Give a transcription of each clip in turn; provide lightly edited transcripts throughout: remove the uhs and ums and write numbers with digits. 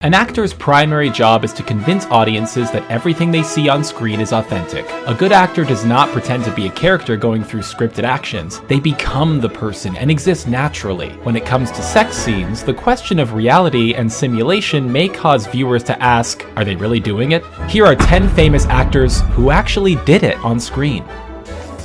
An actor's primary job is to convince audiences that everything they see on screen is authentic. A good actor does not pretend to be a character going through scripted actions. They become the person and exist naturally. When it comes to sex scenes, the question of reality and simulation may cause viewers to ask, are they really doing it? Here are 10 famous actors who actually did it on screen.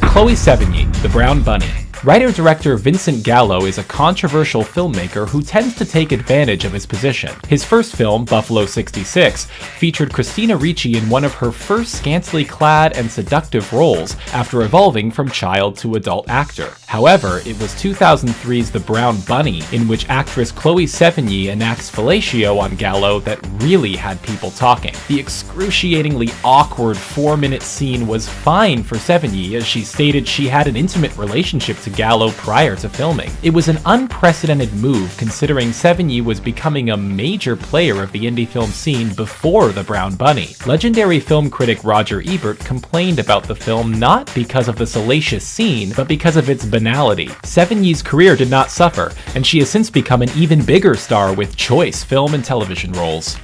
Chloe Sevigny, the Brown Bunny. Writer-director Vincent Gallo is a controversial filmmaker who tends to take advantage of his position. His first film, Buffalo 66, featured Christina Ricci in one of her first scantily clad and seductive roles after evolving from child to adult actor. However, it was 2003's The Brown Bunny, in which actress Chloe Sevigny enacts fellatio on Gallo, that really had people talking. The excruciatingly awkward 4-minute scene was fine for Sevigny, as she stated she had an intimate relationship to Gallo prior to filming. It was an unprecedented move considering Sevigny was becoming a major player of the indie film scene before The Brown Bunny. Legendary film critic Roger Ebert complained about the film not because of the salacious scene, but because of its banality. Sevigny's career did not suffer, and she has since become an even bigger star with choice film and television roles.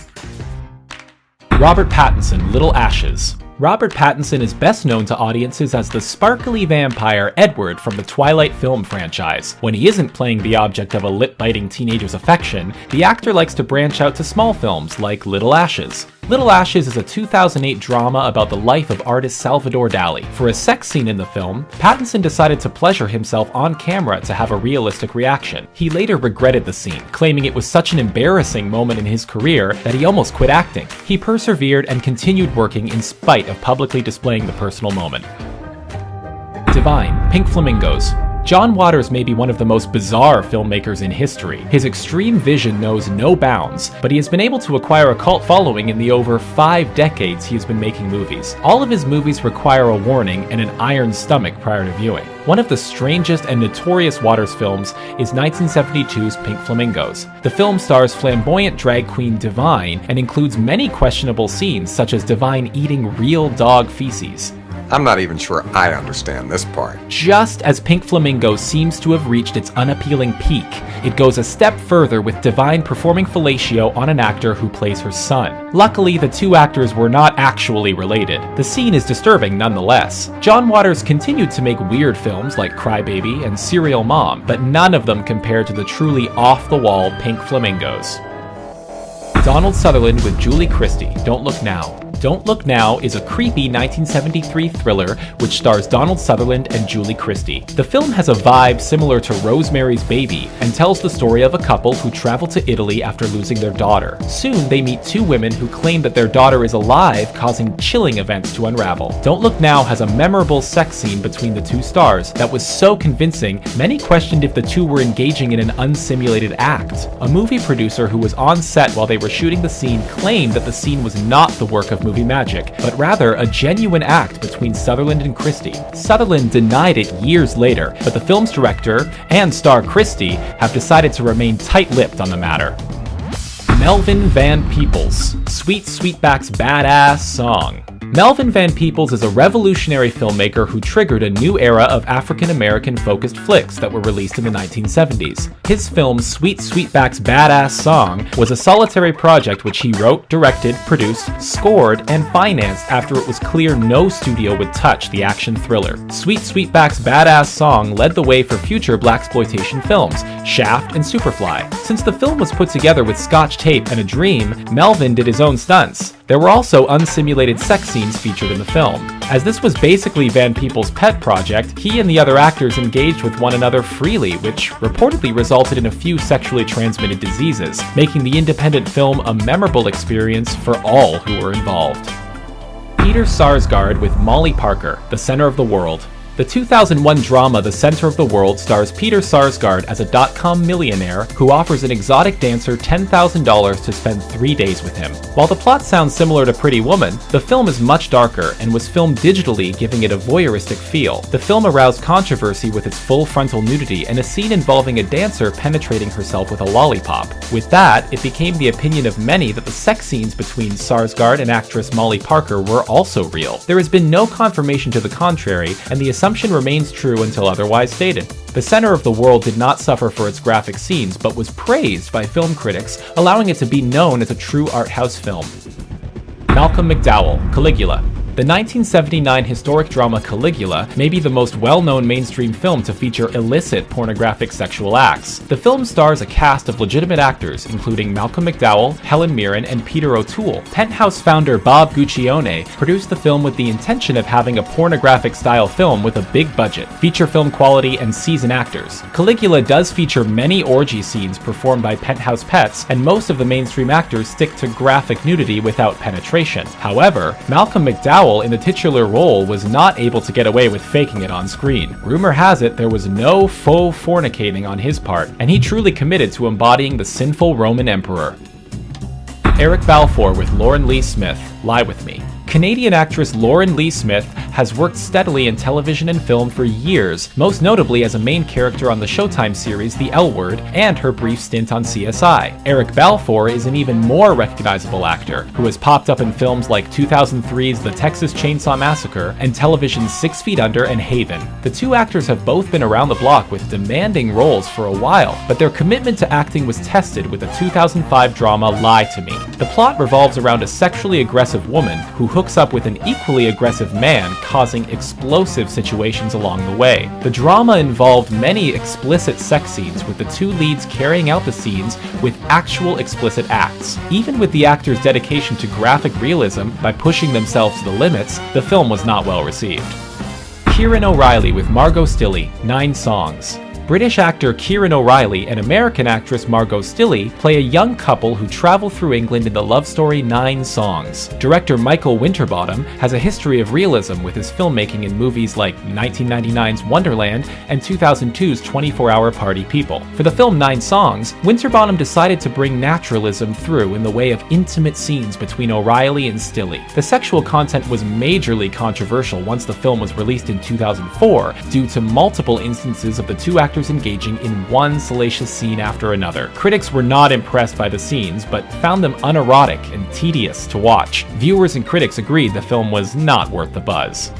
Robert Pattinson, Little Ashes. Robert Pattinson is best known to audiences as the sparkly vampire Edward from the Twilight film franchise. When he isn't playing the object of a lip-biting teenager's affection, the actor likes to branch out to small films like Little Ashes. Little Ashes is a 2008 drama about the life of artist Salvador Dali. For a sex scene in the film, Pattinson decided to pleasure himself on camera to have a realistic reaction. He later regretted the scene, claiming it was such an embarrassing moment in his career that he almost quit acting. He persevered and continued working in spite of publicly displaying the personal moment. Divine, Pink Flamingos. John Waters may be one of the most bizarre filmmakers in history. His extreme vision knows no bounds, but he has been able to acquire a cult following in the over 5 decades he has been making movies. All of his movies require a warning and an iron stomach prior to viewing. One of the strangest and notorious Waters films is 1972's Pink Flamingos. The film stars flamboyant drag queen Divine and includes many questionable scenes, such as Divine eating real dog feces. I'm not even sure I understand this part. Just as Pink Flamingo seems to have reached its unappealing peak, it goes a step further with Divine performing fellatio on an actor who plays her son. Luckily, the two actors were not actually related. The scene is disturbing nonetheless. John Waters continued to make weird films like Crybaby and Serial Mom, but none of them compared to the truly off-the-wall Pink Flamingos. Donald Sutherland with Julie Christie, Don't Look Now. Don't Look Now is a creepy 1973 thriller which stars Donald Sutherland and Julie Christie. The film has a vibe similar to Rosemary's Baby and tells the story of a couple who travel to Italy after losing their daughter. Soon they meet 2 women who claim that their daughter is alive, causing chilling events to unravel. Don't Look Now has a memorable sex scene between the 2 stars that was so convincing, many questioned if the 2 were engaging in an unsimulated act. A movie producer who was on set while they were shooting the scene claimed that the scene was not the work of movie magic, but rather a genuine act between Sutherland and Christie. Sutherland denied it years later, but the film's director and star Christie have decided to remain tight-lipped on the matter. Melvin Van Peebles, Sweet Sweetback's Badass Song. Melvin Van Peebles is a revolutionary filmmaker who triggered a new era of African-American focused flicks that were released in the 1970s. His film Sweet Sweetback's Badass Song was a solitary project which he wrote, directed, produced, scored, and financed after it was clear no studio would touch the action thriller. Sweet Sweetback's Badass Song led the way for future blaxploitation films, Shaft and Superfly. Since the film was put together with Scotch tape and a dream, Melvin did his own stunts. There were also unsimulated sex scenes featured in the film. As this was basically Van Peebles' pet project, he and the other actors engaged with one another freely, which reportedly resulted in a few sexually transmitted diseases, making the independent film a memorable experience for all who were involved. Peter Sarsgaard with Molly Parker, The Center of the World. The 2001 drama The Center of the World stars Peter Sarsgaard as a dot-com millionaire who offers an exotic dancer $10,000 to spend 3 days with him. While the plot sounds similar to Pretty Woman, the film is much darker and was filmed digitally, giving it a voyeuristic feel. The film aroused controversy with its full frontal nudity and a scene involving a dancer penetrating herself with a lollipop. With that, it became the opinion of many that the sex scenes between Sarsgaard and actress Molly Parker were also real. There has been no confirmation to the contrary, and the assumption remains true until otherwise stated. The Center of the World did not suffer for its graphic scenes, but was praised by film critics, allowing it to be known as a true art house film. Malcolm McDowell, Caligula. The 1979 historic drama Caligula may be the most well-known mainstream film to feature illicit pornographic sexual acts. The film stars a cast of legitimate actors, including Malcolm McDowell, Helen Mirren, and Peter O'Toole. Penthouse founder Bob Guccione produced the film with the intention of having a pornographic-style film with a big budget, feature film quality, and seasoned actors. Caligula does feature many orgy scenes performed by Penthouse pets, and most of the mainstream actors stick to graphic nudity without penetration. However, Malcolm McDowell in the titular role was not able to get away with faking it on screen. Rumor has it there was no faux fornicating on his part, and he truly committed to embodying the sinful Roman emperor. Eric Balfour with Lauren Lee Smith, Lie With Me. Canadian actress Lauren Lee Smith has worked steadily in television and film for years, most notably as a main character on the Showtime series The L Word and her brief stint on CSI. Eric Balfour is an even more recognizable actor, who has popped up in films like 2003's The Texas Chainsaw Massacre and television's 6 Feet Under and Haven. The two actors have both been around the block with demanding roles for a while, but their commitment to acting was tested with the 2005 drama Lie to Me. The plot revolves around a sexually aggressive woman who hooks up with an equally aggressive man, causing explosive situations along the way. The drama involved many explicit sex scenes, with the two leads carrying out the scenes with actual explicit acts. Even with the actors' dedication to graphic realism by pushing themselves to the limits, the film was not well received. Kieran O'Reilly with Margot Stilley, 9 Songs. British actor Kieran O'Reilly and American actress Margot Stilley play a young couple who travel through England in the love story 9 Songs. Director Michael Winterbottom has a history of realism with his filmmaking in movies like 1999's Wonderland and 2002's 24-Hour Party People. For the film 9 Songs, Winterbottom decided to bring naturalism through in the way of intimate scenes between O'Reilly and Stilley. The sexual content was majorly controversial once the film was released in 2004 due to multiple instances of the two actors engaging in one salacious scene after another. Critics were not impressed by the scenes, but found them unerotic and tedious to watch. Viewers and critics agreed the film was not worth the buzz.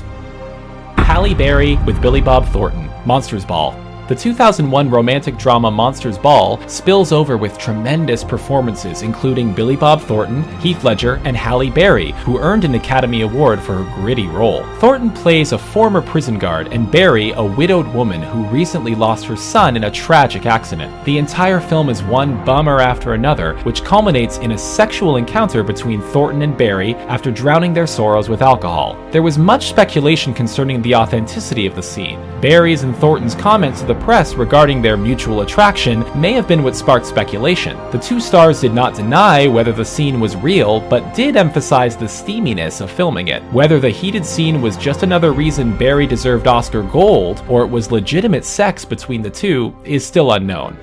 Halle Berry with Billy Bob Thornton, Monsters Ball. The 2001 romantic drama Monsters Ball spills over with tremendous performances, including Billy Bob Thornton, Heath Ledger, and Halle Berry, who earned an Academy Award for her gritty role. Thornton plays a former prison guard, and Berry a widowed woman who recently lost her son in a tragic accident. The entire film is one bummer after another, which culminates in a sexual encounter between Thornton and Berry after drowning their sorrows with alcohol. There was much speculation concerning the authenticity of the scene. Berry's and Thornton's comments to the press regarding their mutual attraction may have been what sparked speculation. The two stars did not deny whether the scene was real, but did emphasize the steaminess of filming it. Whether the heated scene was just another reason Berry deserved Oscar gold, or it was legitimate sex between the two, is still unknown.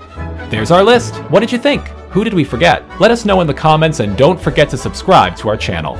There's our list. What did you think? Who did we forget? Let us know in the comments, and don't forget to subscribe to our channel.